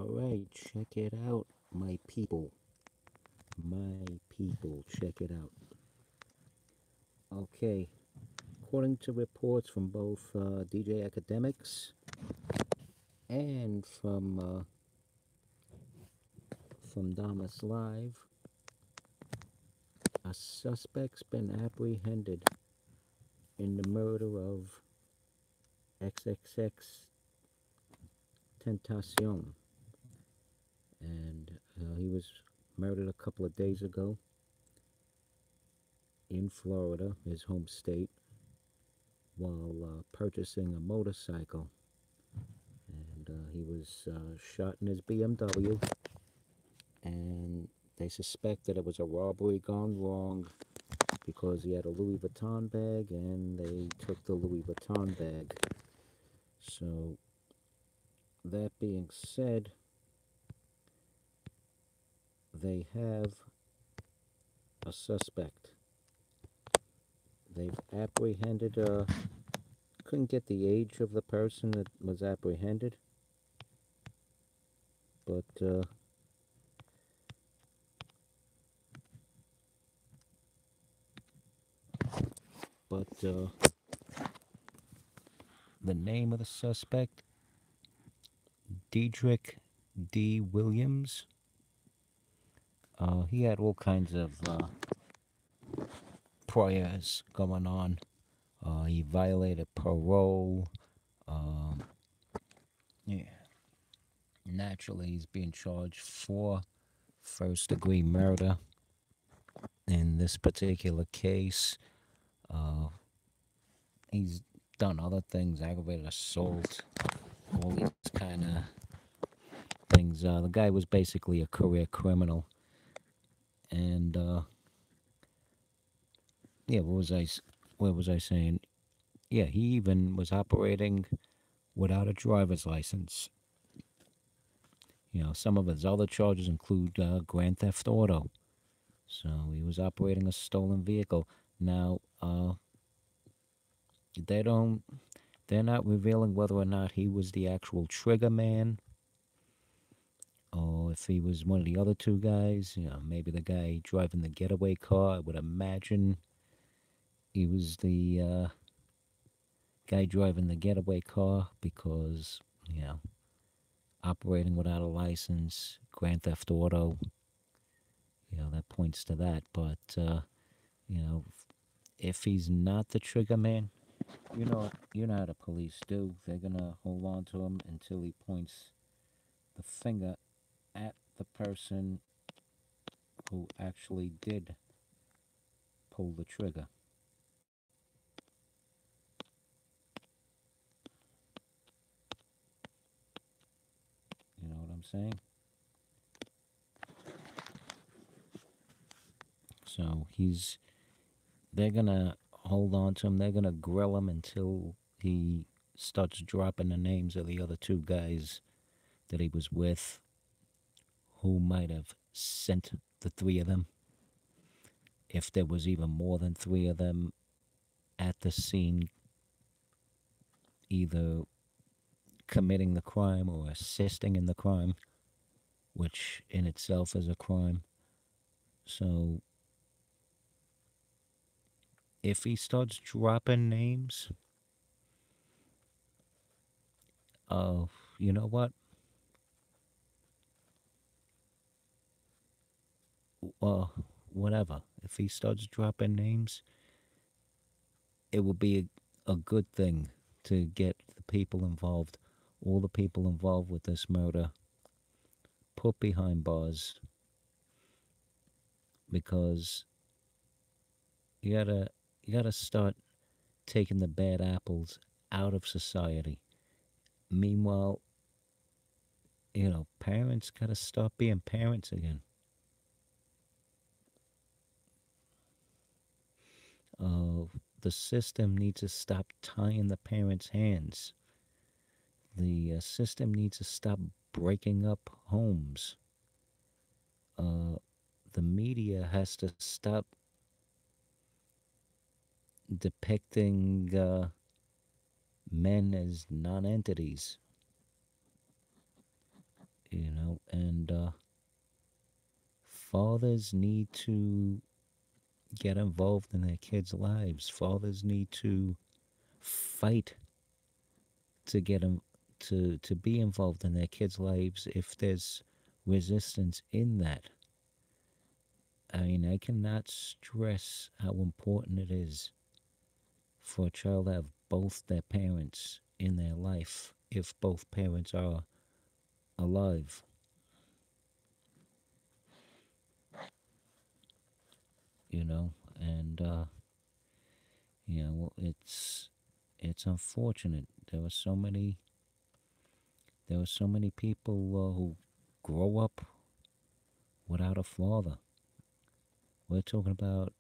Alright, check it out, my people. My people, check it out. Okay, according to reports from both DJ Academics and from Damas Live, a suspect's been apprehended in the murder of XXX Tentacion, and he was murdered a couple of days ago in Florida, his home state, while purchasing a motorcycle. And he was shot in his BMW, and they suspected it was a robbery gone wrong because he had a Louis Vuitton bag, and they took the Louis Vuitton bag. So, that being said, they have a suspect. They've apprehended, couldn't get the age of the person that was apprehended, but the name of the suspect, Diedrich D. Williams. He had all kinds of priors going on. He violated parole. Um, yeah. Naturally, he's being charged for first-degree murder. In this particular case, uh, he's done other things, aggravated assault, all these kind of things. The guy was basically a career criminal. And, yeah, what was I saying? Yeah, he even was operating without a driver's license. You know, some of his other charges include grand theft auto. So he was operating a stolen vehicle. Now, they don't, they're not revealing whether or not he was the actual trigger man, or if he was one of the other two guys. You know, maybe the guy driving the getaway car. I would imagine he was the guy driving the getaway car because, you know, operating without a license, grand theft auto, you know, that points to that. But, you know, if he's not the trigger man, you know how the police do. They're gonna hold on to him until he points the finger at the person who actually did pull the trigger. You know what I'm saying? So they're gonna hold on to him. They're gonna grill him until he starts dropping the names of the other two guys that he was with, who might have sent the three of them, if there was even more than three of them at the scene, either committing the crime or assisting in the crime, which in itself is a crime. So if he starts dropping names, uh, you know what? Well, whatever. If he starts dropping names, it will be a good thing to get the people involved, all the people involved with this murder, put behind bars, because you gotta you gotta start taking the bad apples out of society. Meanwhile, you know, parents gotta stop being parents again. Uh, the system needs to stop tying the parents' hands. The system needs to stop breaking up homes. Uh, the media has to stop depicting men as non-entities. and fathers need to get involved in their kids' lives. Fathers need to fight to get them to be involved in their kids' lives if there's resistance in that. I mean, I cannot stress how important it is for a child to have both their parents in their life if both parents are alive, you know, and it's unfortunate. There were so many people who grow up without a father. We're talking about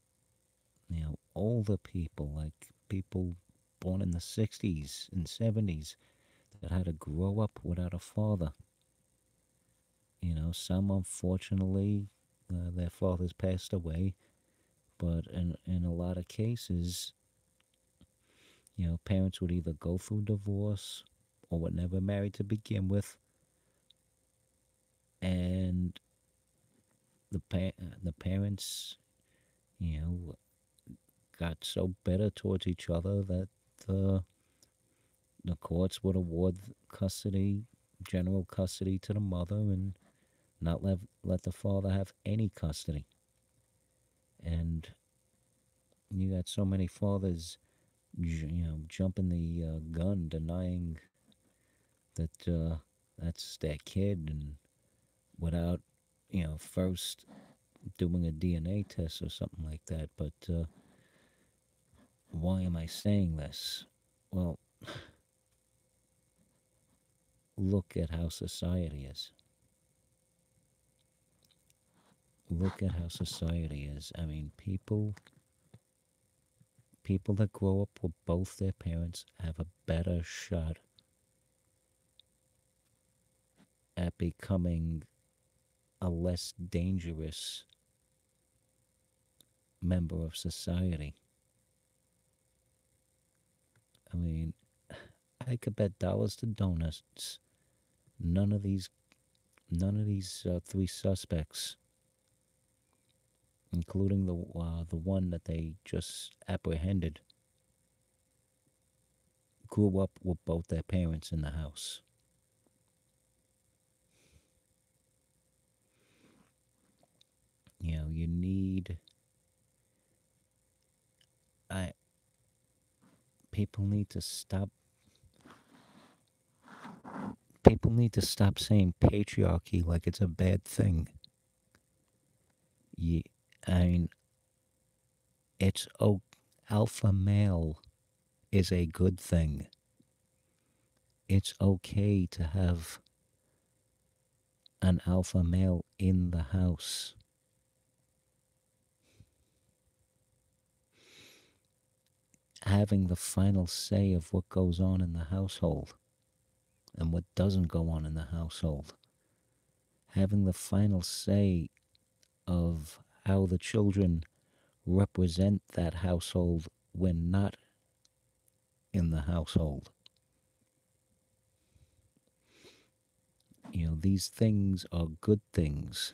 older people, like people born in the 60s and 70s that had to grow up without a father. Some unfortunately their fathers passed away, but in a lot of cases, parents would either go through divorce or were never married to begin with, and the parents, you know, got so bitter towards each other that the the courts would award custody, general custody to the mother, and not let the father have any custody. And you got so many fathers, jumping the gun, denying that that's their kid, and without, first doing a DNA test or something like that. But why am I saying this? Well, look at how society is. Look at how society is. I mean, people that grow up with both their parents have a better shot at becoming a less dangerous member of society. I mean, I could bet dollars to donuts. None of these, none of these three suspects, including the one that they just apprehended, grew up with both their parents in the house. You need. I people need to stop. People need to stop saying patriarchy like it's a bad thing. Ye I mean, it's alpha male is a good thing. It's okay to have an alpha male in the house, having the final say of what goes on in the household and what doesn't go on in the household, having the final say of how the children represent that household when not in the household. These things are good things.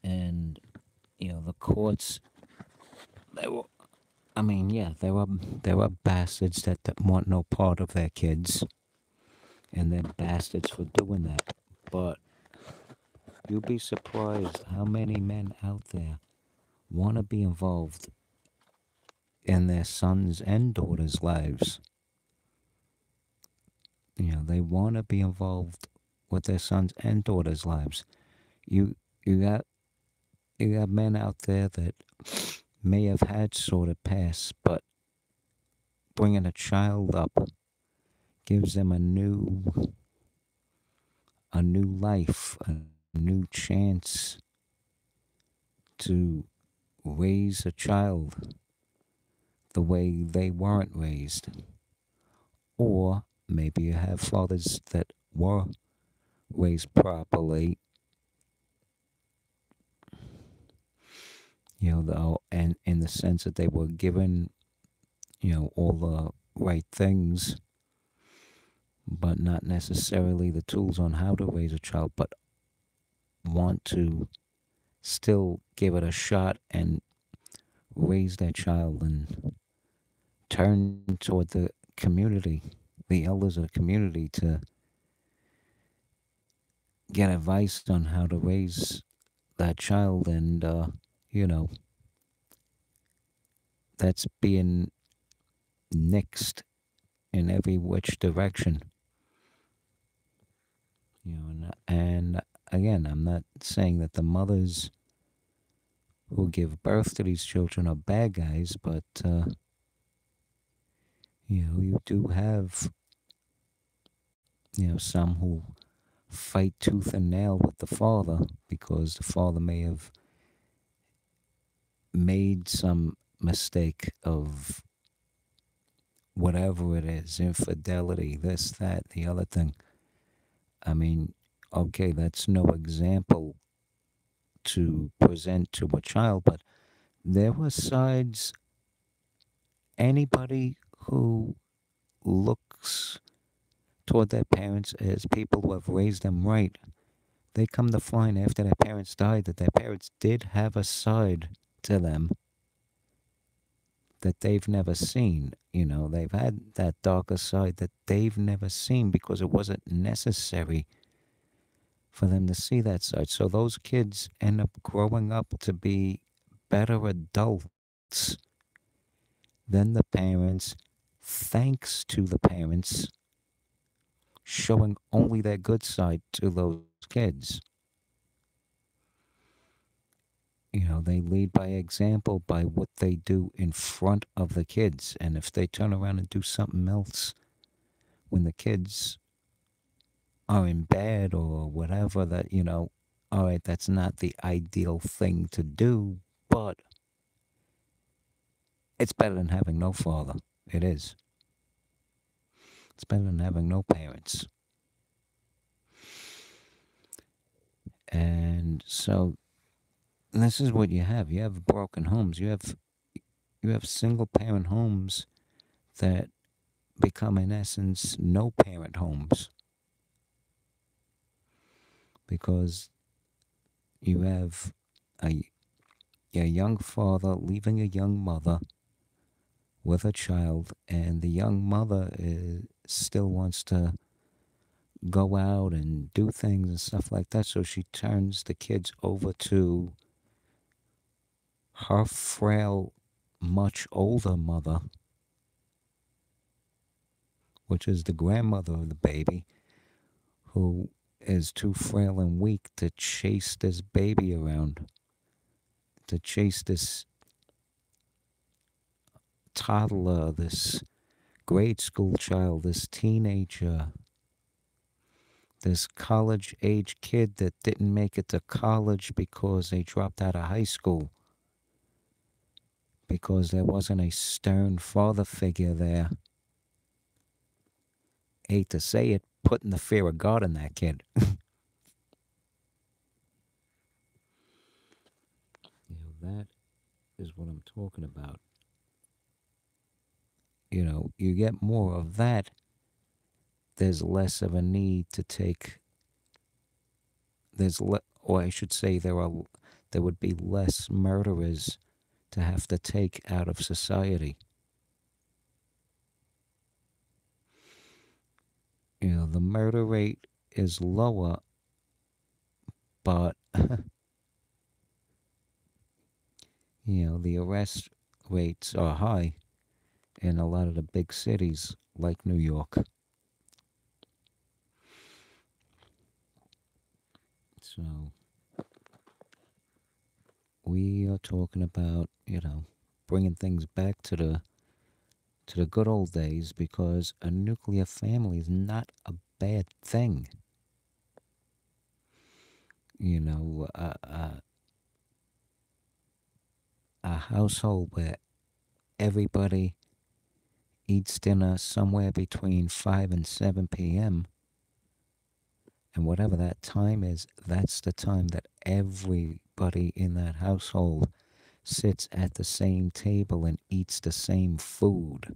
And, the courts, they were, I mean, yeah, there are bastards that want no part of their kids, and they're bastards for doing that. But you'd be surprised how many men out there want to be involved in their sons' and daughters' lives. They want to be involved with their sons' and daughters' lives. You you got you got men out there that may have had sort of past, but bringing a child up gives them a new life, a new chance to raise a child the way they weren't raised. Or maybe you have fathers that were raised properly, and in the sense that they were given, all the right things, but not necessarily the tools on how to raise a child, but want to still give it a shot and raise that child and turn toward the community, the elders of the community, to get advice on how to raise that child. And, you know, that's being nixed in every which direction. And again, I'm not saying that the mothers who give birth to these children are bad guys, but, you do have, some who fight tooth and nail with the father because the father may have made some mistake of whatever it is, infidelity, this, that, the other thing. I mean, okay, that's no example to present to a child, but there were sides. Anybody who looks toward their parents as people who have raised them right, they come to find after their parents died that their parents did have a side to them that they've never seen. They've had that darker side that they've never seen because it wasn't necessary for them to see that side. So those kids end up growing up to be better adults than the parents, thanks to the parents showing only their good side to those kids. They lead by example by what they do in front of the kids. And if they turn around and do something else when the kids are in bed or whatever, that, all right, that's not the ideal thing to do, but it's better than having no father. It is. It's better than having no parents. And so this is what you have. You have broken homes. You have single parent homes that become in essence no parent homes because you have a, a young father leaving a young mother with a child, and the young mother still wants to go out and do things and stuff like that, so she turns the kids over to her frail, much older mother, which is the grandmother of the baby, who is too frail and weak to chase this baby around, to chase this toddler, this grade school child, this teenager, this college age kid that didn't make it to college because they dropped out of high school, because there wasn't a stern father figure there. Hate to say it, putting the fear of God in that kid. That is what I'm talking about. You get more of that, there's less of a need to take. Or I should say, there would be less murderers to have to take out of society. The murder rate is lower, but the arrest rates are high in a lot of the big cities like New York. So we are talking about, bringing things back to the good old days, because a nuclear family is not a bad thing. You know, a household where everybody eats dinner somewhere between 5 and 7 p.m., and whatever that time is, that's the time that everybody in that household sits at the same table and eats the same food.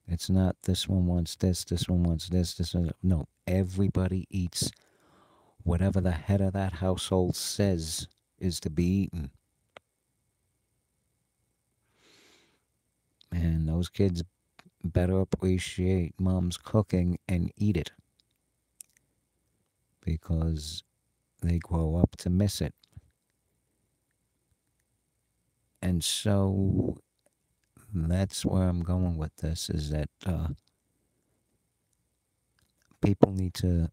It's not this one wants this one wants this one. No, everybody eats whatever the head of that household says is to be eaten. And those kids better appreciate mom's cooking and eat it because they grow up to miss it. And so that's where I'm going with this is that people need to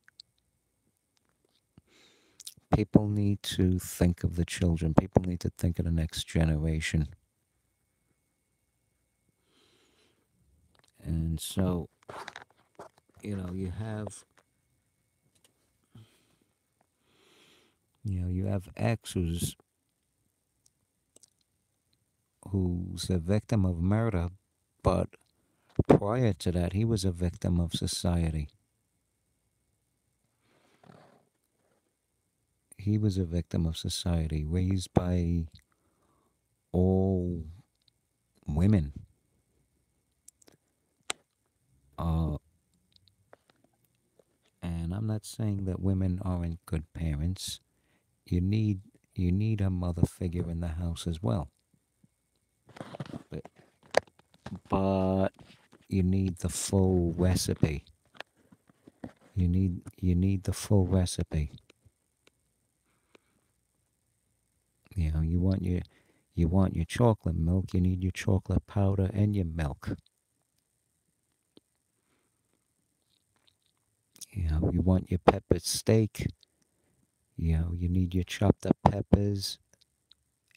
people need to think of the children. People need to think of the next generation. And so, you have you have X who's a victim of murder, but prior to that he was a victim of society. He was a victim of society, raised by all women. Uh, and I'm not saying that women aren't good parents. You need you need a mother figure in the house as well. But but you need the full recipe. You need the full recipe. You want your chocolate milk, you need your chocolate powder and your milk. You want your pepper steak, you need your chopped up peppers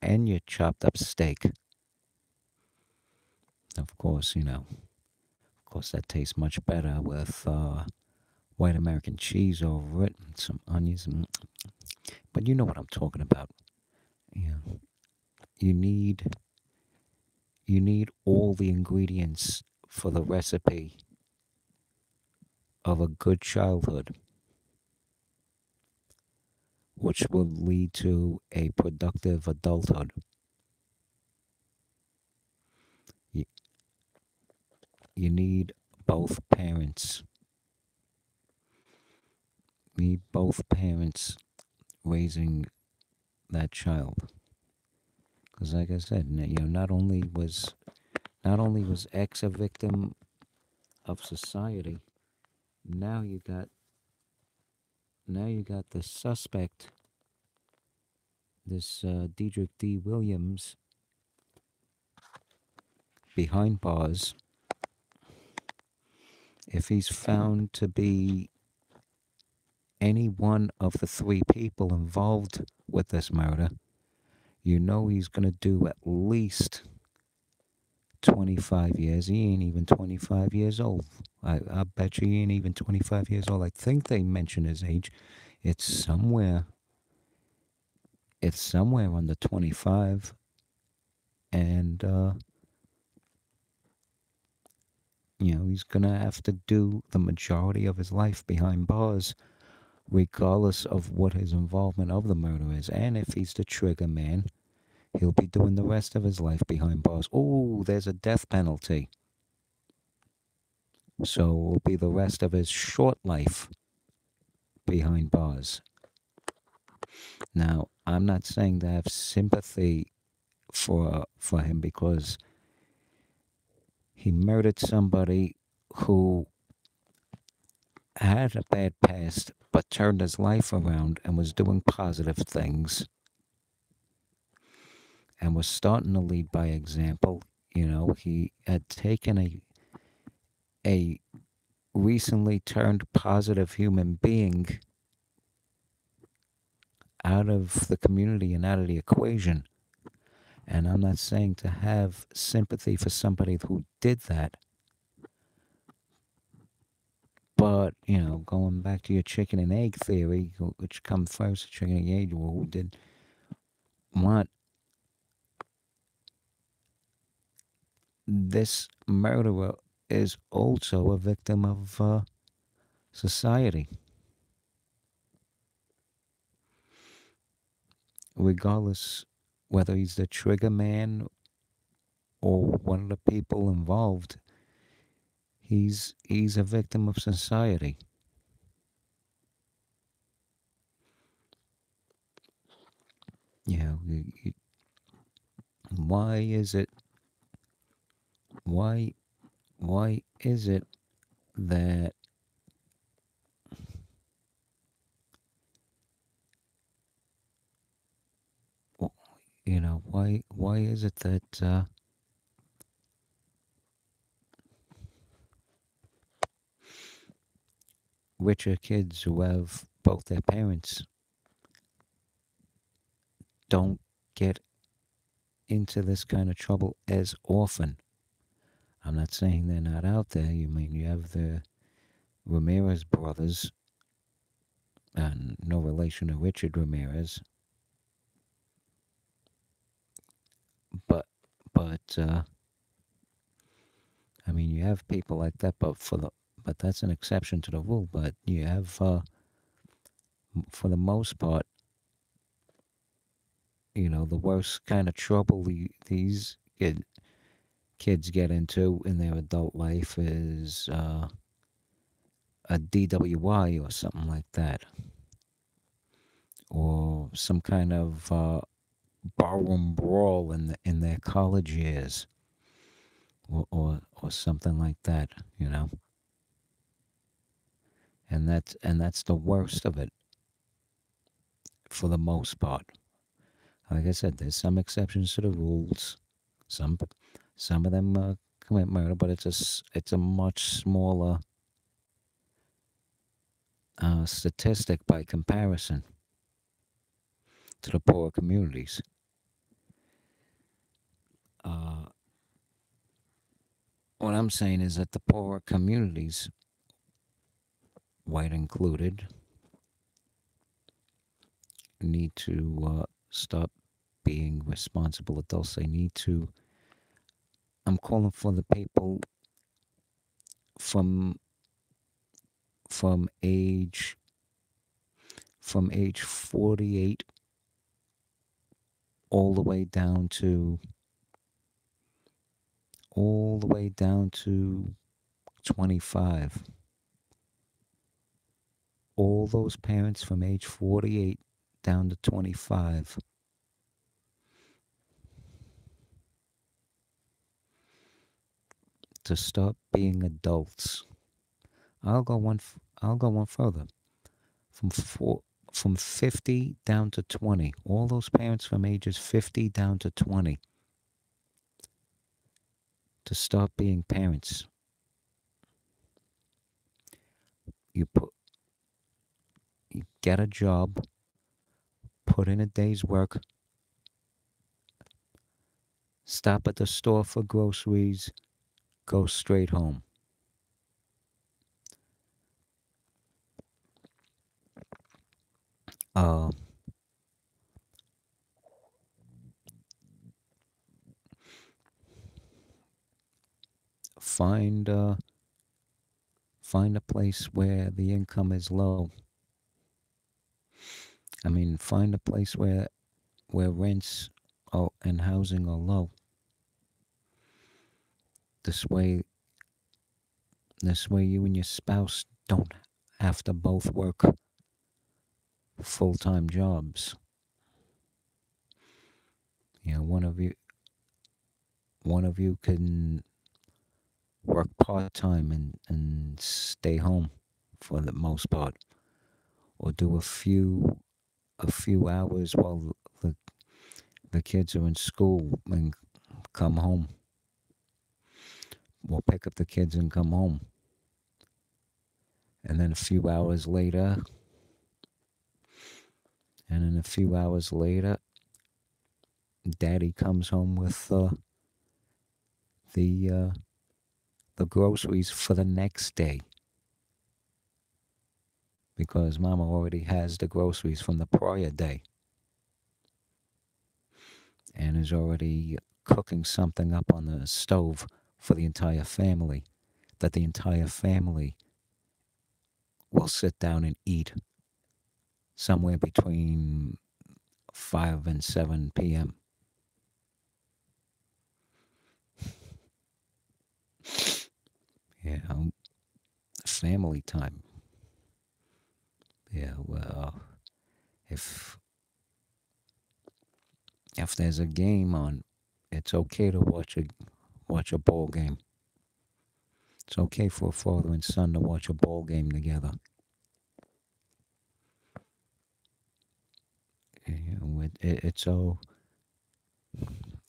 and your chopped up steak. Of course that tastes much better with white American cheese over it and some onions but you know what I'm talking about. Yeah. You need you need all the ingredients for the recipe of a good childhood, which will lead to a productive adulthood. You, you need both parents. You need both parents raising that child. Because, like I said, not only was X a victim of society, now you got the suspect, this Diedrich D. Williams, behind bars. If he's found to be any one of the three people involved with this murder, he's going to do at least 25 years. He ain't even 25 years old. I bet you he ain't even 25 years old. I think they mention his age. It's somewhere. It's somewhere under 25. And, he's going to have to do the majority of his life behind bars, regardless of what his involvement of the murder is. And if he's the trigger man, he'll be doing the rest of his life behind bars. Oh, there's a death penalty. So it will be the rest of his short life behind bars. Now, I'm not saying to have sympathy for him because he murdered somebody who had a bad past but turned his life around and was doing positive things and was starting to lead by example. He had taken a recently turned positive human being out of the community and out of the equation. And I'm not saying to have sympathy for somebody who did that. But, going back to your chicken and egg theory, which come first, chicken and egg, who did want this murderer is also a victim of society. Regardless whether he's the trigger man or one of the people involved, He's a victim of society. You know, why is it why why is it that why is it that richer kids who have both their parents don't get into this kind of trouble as often? I'm not saying they're not out there. You have the Ramirez brothers, and no relation to Richard Ramirez, but but I mean, you have people like that, but that's an exception to the rule. But you have, for the most part, the worst kind of trouble these kids get into in their adult life is a DWI or something like that, or some kind of barroom brawl in their college years, or something like that, and that's the worst of it for the most part. Like I said, there's some exceptions to the rules. Some some of them commit murder, but it's a much smaller statistic by comparison to the poorer communities. Uh, what I'm saying is that the poorer communities, white included, need to stop being responsible adults. They need to. I'm calling for the people from from age from age 48 all the way down to all the way down to 25. All those parents from age 48 down to 25 to stop being adults. I'll go one further. From four, from 50 down to 20. All those parents from ages 50 down to 20 to stop being parents. You put you get a job, put in a day's work, stop at the store for groceries, go straight home. Uh, find find a place where the income is low. I mean, find a place where rents and housing are low. This way, you and your spouse don't have to both work full-time jobs. One of you can work part-time and stay home for the most part, or do a few hours while the kids are in school and come home. Or pick up the kids and come home. And then a few hours later, Daddy comes home with the the groceries for the next day, because Mama already has the groceries from the prior day and is already cooking something up on the stove for the entire family, that the entire family will sit down and eat somewhere between 5 and 7 p.m. Yeah. You know, family time. Yeah, well, if if there's a game on, it's okay to watch a ball game. It's okay for a father and son to watch a ball game together. You know,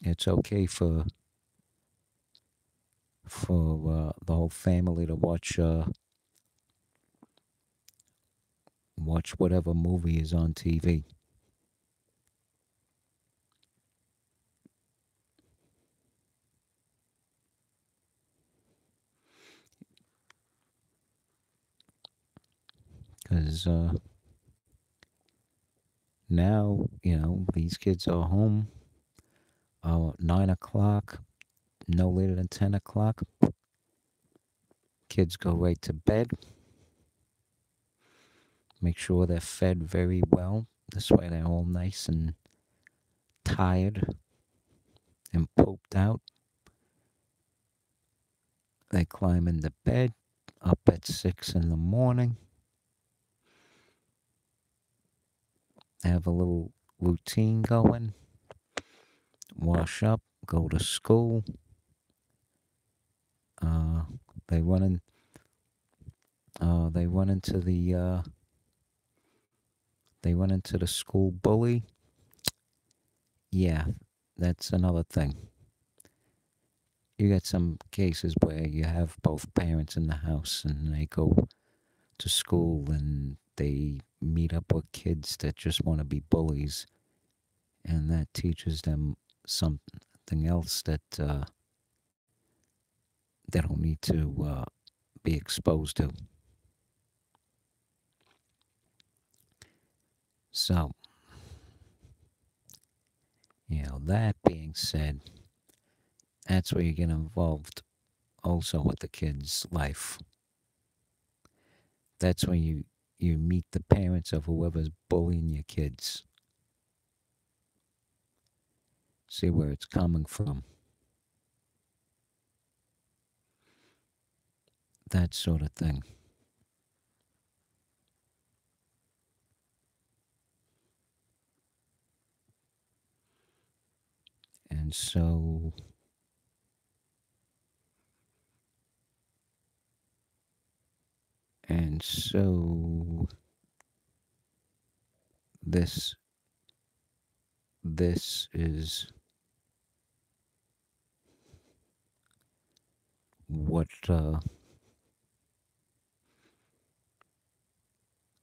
it's okay for the whole family to watch whatever movie is on TV. Because now, these kids are home 9 o'clock, no later than 10 o'clock. Kids go right to bed. Make sure they're fed very well. This way they're all nice and tired and pooped out. They climb into bed up at 6 in the morning. Have a little routine going. Wash up, go to school. Uh, they run in. They run into the. They run into the school bully. Yeah, that's another thing. You get some cases where you have both parents in the house and they go to school and they meet up with kids that just want to be bullies, and that teaches them something else that they don't need to be exposed to. So, that being said, that's where you get involved also with the kid's life. That's when you meet the parents of whoever's bullying your kids. See where it's coming from. That sort of thing. And so and so this this is what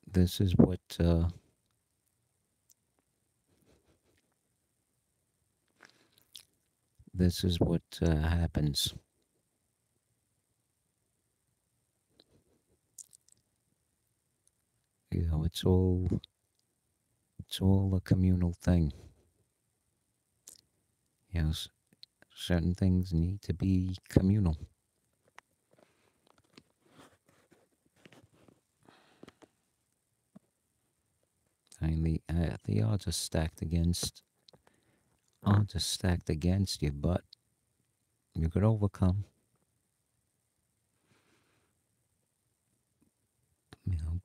this is what this is what happens. It's all a communal thing. Certain things need to be communal. I mean, the odds are stacked against you, but you could overcome.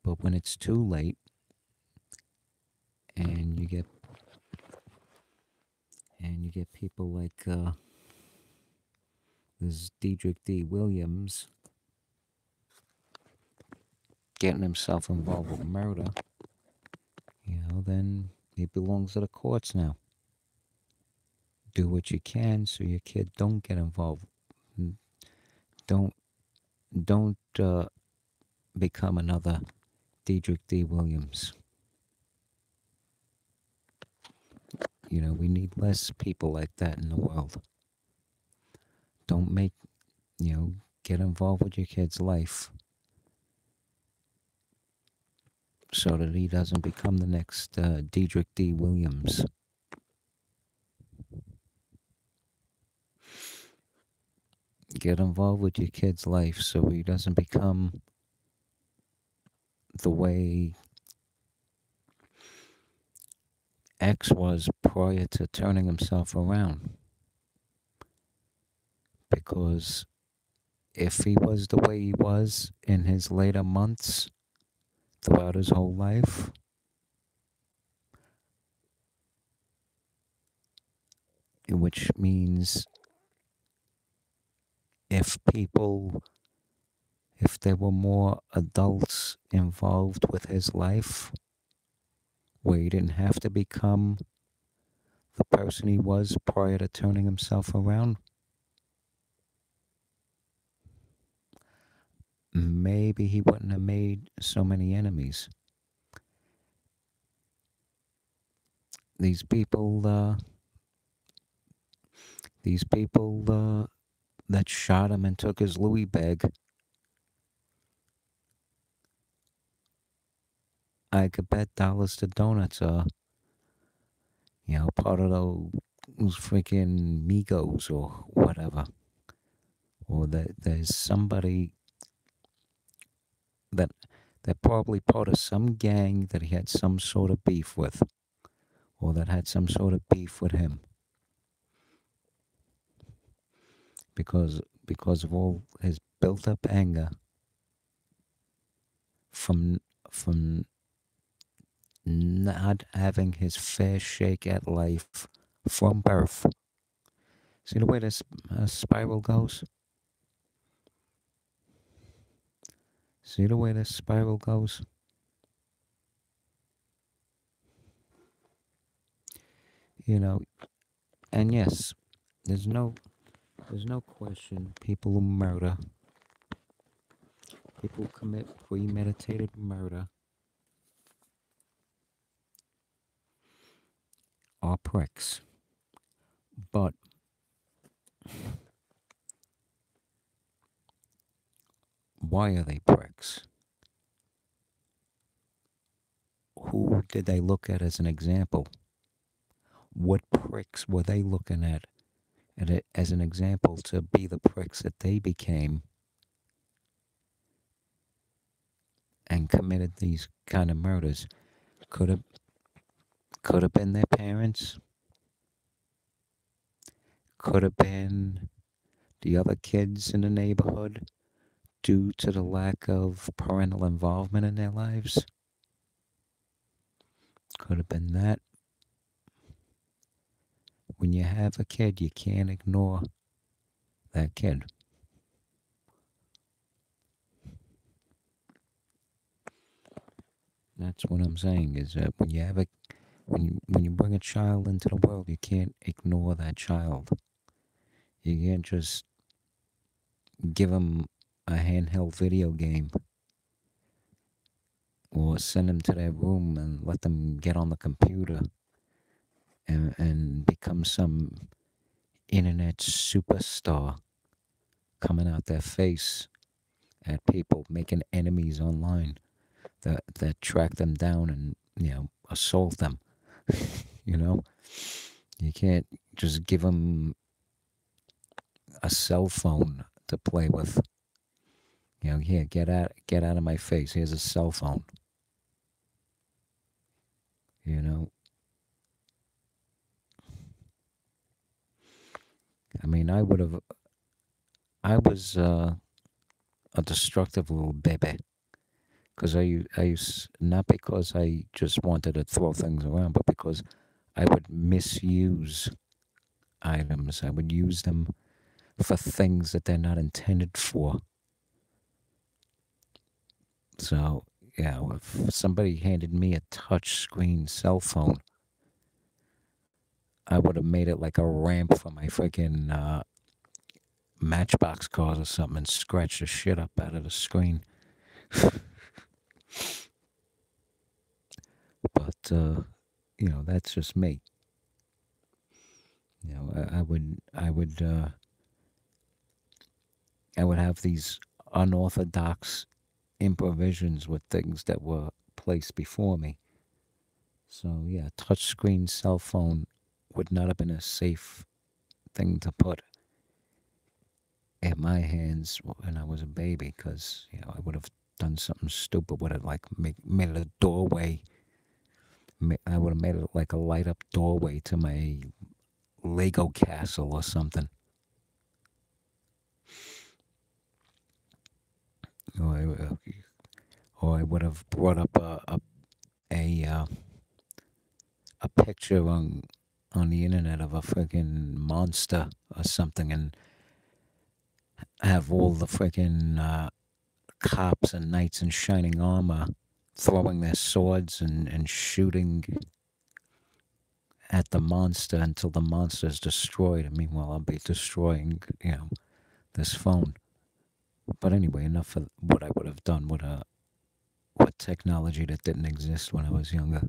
But when it's too late, and you get people like this Diedrich D. Williams getting himself involved with murder, then it belongs to the courts now. Do what you can so your kid don't get involved. Don't don't become another Diedrich D. Williams. We need less people like that in the world. Don't get involved with your kid's life so that he doesn't become the next Diedrich D. Williams. Get involved with your kid's life so he doesn't become the way X was prior to turning himself around. Because if he was the way he was in his later months throughout his whole life, which means if people, if there were more adults involved with his life, where he didn't have to become the person he was prior to turning himself around, maybe he wouldn't have made so many enemies. These people, these people that shot him and took his Louis bag, I could bet dollars to donuts are, part of those freaking Migos or whatever. Or that there's somebody that they're probably part of some gang that he had some sort of beef with, or that had some sort of beef with him because of all his built up anger from not having his fair shake at life from birth. See the way this spiral goes? See the way this spiral goes? You know, and yes, there's no question people who murder, people who commit premeditated murder are pricks. But why are they pricks? Who did they look at as an example? What pricks were they looking at as an example to be the pricks that they became and committed these kind of murders? Could have been their parents. Could have been the other kids in the neighborhood due to the lack of parental involvement in their lives. Could have been that. When you have a kid, you can't ignore that kid. That's what I'm saying, is that when you have a when you bring a child into the world, you can't ignore that child. You can't just give them a handheld video game or send them to their room and let them get on the computer and become some internet superstar coming out their face at people, making enemies online that track them down and assault them. you know you can't just give them a cell phone to play with. Here, get out of my face. Here's a cell phone. You know, I mean, I was a destructive little baby because I used, not because I just wanted to throw things around, but because I would misuse items. I would use them for things that they're not intended for. So, yeah, if somebody handed me a touch screen cell phone, I would have made it like a ramp for my freaking Matchbox cars or something and scratched the shit up out of the screen. But, that's just me. I would have these unorthodox improvisations with things that were placed before me. So yeah, touchscreen cell phone would not have been a safe thing to put in my hands when I was a baby, because I would have done something stupid with it, like made it a doorway. I would have made it like a light up doorway to my Lego castle or something. I would have brought up a a picture on the internet of a friggin' monster or something, and have all the friggin' cops and knights in shining armor throwing their swords and shooting at the monster until the monster is destroyed. And meanwhile, I'll be destroying, this phone. But anyway, enough of what I would have done with technology that didn't exist when I was younger.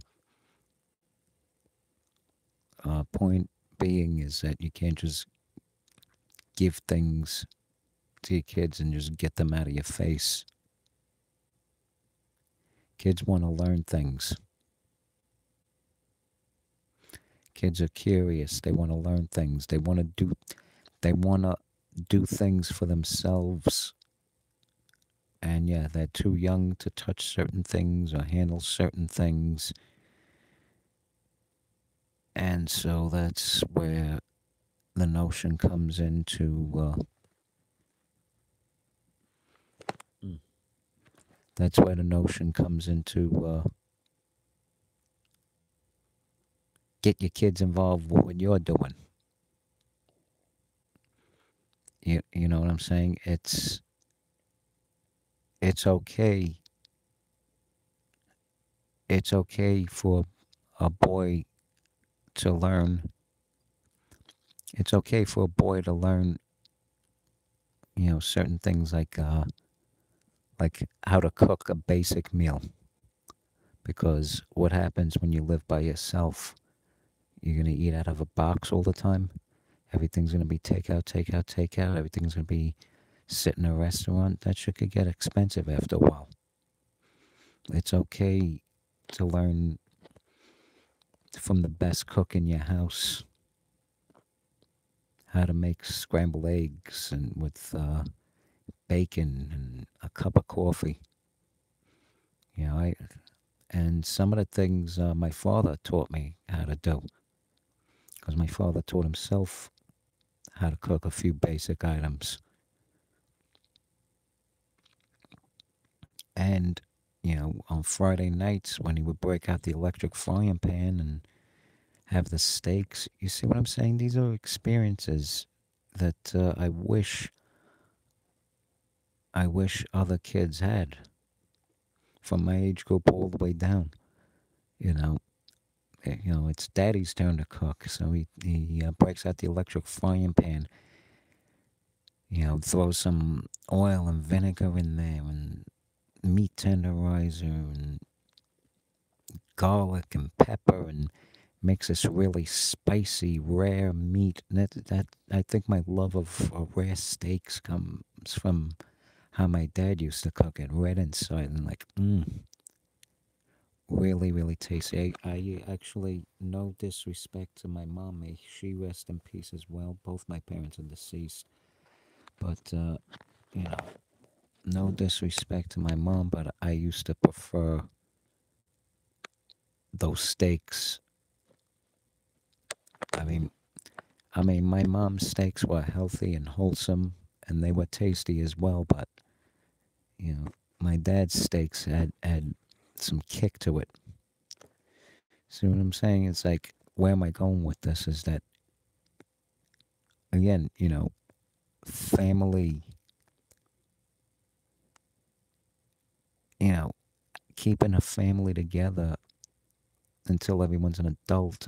Point being is that you can't just give things to your kids and just get them out of your face. Kids want to learn things. Kids are curious. They want to learn things. They want to do. They want to do things for themselves. And yeah, they're too young to touch certain things or handle certain things. And so that's where the notion comes into. That's where the notion comes into. Get your kids involved with what you're doing. You know what I'm saying? It's okay. It's okay for a boy to learn. It's okay for a boy to learn, certain things like how to cook a basic meal. Because what happens when you live by yourself? You're gonna eat out of a box all the time. Everything's gonna be takeout, takeout, takeout. Everything's gonna be sit in a restaurant. That shit could get expensive after a while. It's okay to learn from the best cook in your house how to make scrambled eggs and with bacon and a cup of coffee. And some of the things my father taught me how to do, because my father taught himself how to cook a few basic items. And on Friday nights when he would break out the electric frying pan and have the steaks, you see what I'm saying? These are experiences that I wish other kids had, from my age group all the way down. You know, it's Daddy's turn to cook, so he breaks out the electric frying pan. Throws some oil and vinegar in there, and meat tenderizer, and garlic and pepper, and makes this really spicy, rare meat. And that I think my love of rare steaks comes from how my dad used to cook it, red inside, and like, really, really tasty. I actually, no disrespect to my mom, may she rest in peace as well. Both my parents are deceased, but you know, no disrespect to my mom, but I used to prefer those steaks. I mean, my mom's steaks were healthy and wholesome, and they were tasty as well. But my dad's steaks had some kick to it. See what I'm saying? It's like, where am I going with this? Is that, again, family, you know, keeping a family together until everyone's an adult,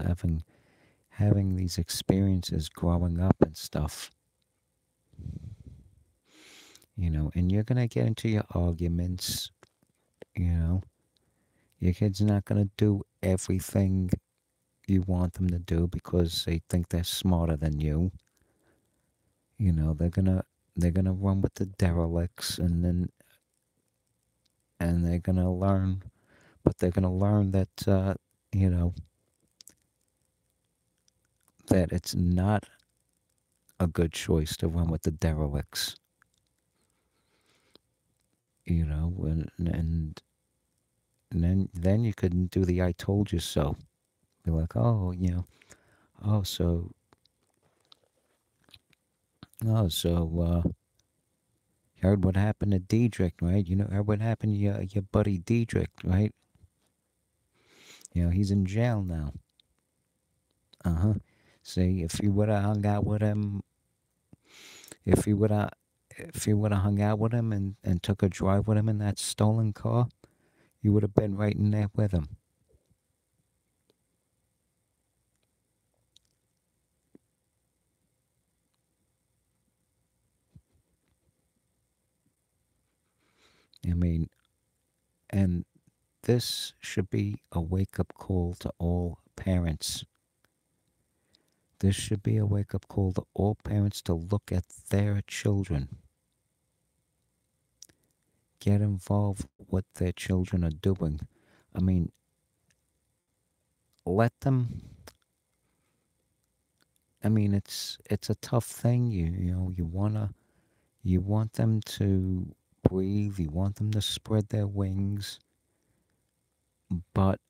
having these experiences growing up and stuff. And you're gonna get into your arguments. You know, your kid's not gonna do everything you want them to do because they think they're smarter than you. They're gonna run with the derelicts, and they're gonna learn, but they're gonna learn that you know that it's not a good choice to run with the derelicts. And then you couldn't do the "I told you so." Be like, oh, oh, so Heard what happened to Diedrich, right? Heard what happened to your buddy Diedrich, right? He's in jail now. Uh-huh. See, if you would have hung out with him, if you would have if you would have hung out with him and took a drive with him in that stolen car, you would have been right in there with him. I mean, and this should be a wake-up call to all parents. This should be a wake-up call to all parents to look at their children. Get involved with what their children are doing. I mean, let them. I mean, it's a tough thing. You want them to breathe. You want them to spread their wings. But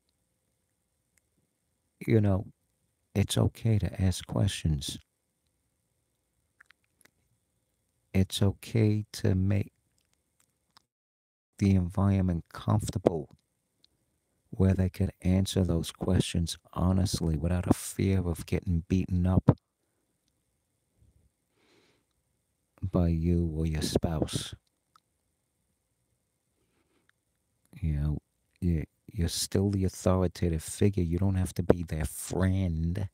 you know, it's okay to ask questions. It's okay to make the environment comfortable where they could answer those questions honestly without a fear of getting beaten up by you or your spouse. You know, you're still the authoritative figure. You don't have to be their friend.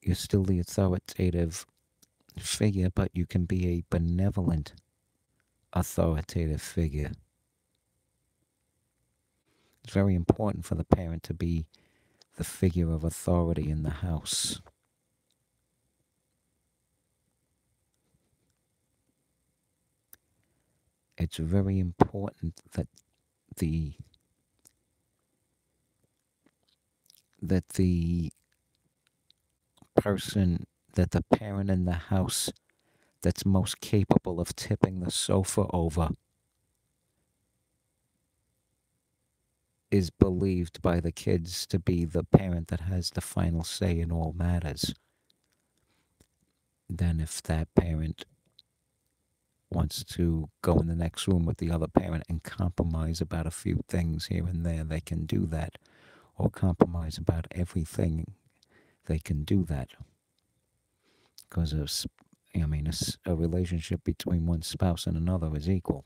You're still the authoritative figure, but you can be a benevolent authoritative figure. It's very important for the parent to be the figure of authority in the house. It's very important the the person, that the parent in the house that's most capable of tipping the sofa over is believed by the kids to be the parent that has the final say in all matters. Then if that parent wants to go in the next room with the other parent and compromise about a few things here and there, they can do that. Or compromise about everything, they can do that. Because a relationship between one spouse and another is equal.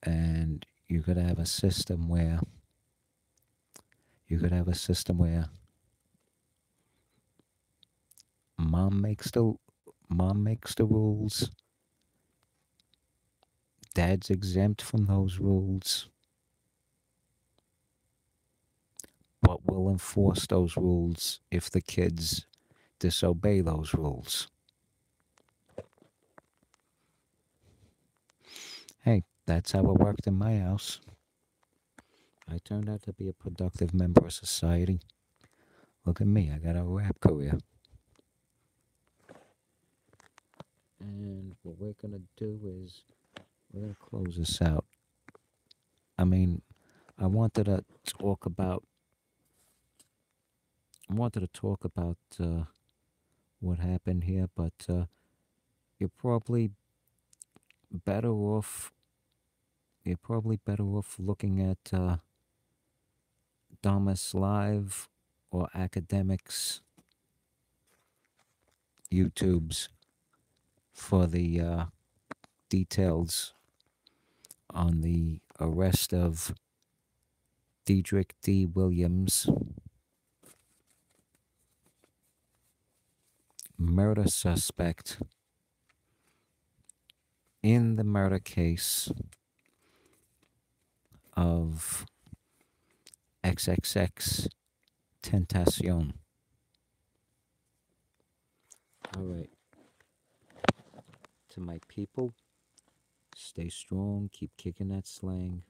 And you could have a system where mom makes the mom makes the rules, dad's exempt from those rules, but will enforce those rules if the kids disobey those rules. Hey, that's how it worked in my house. I turned out to be a productive member of society. Look at me, I got a rap career. And what we're going to do is we're going to close this out. I mean, I wanted to talk about what happened here, but you're probably better off looking at Damas Live or Academics YouTubes for the details on the arrest of Diedrich D. Williams, murder suspect in the murder case of XXXTentacion. All right. To my people, stay strong, keep kicking that slang.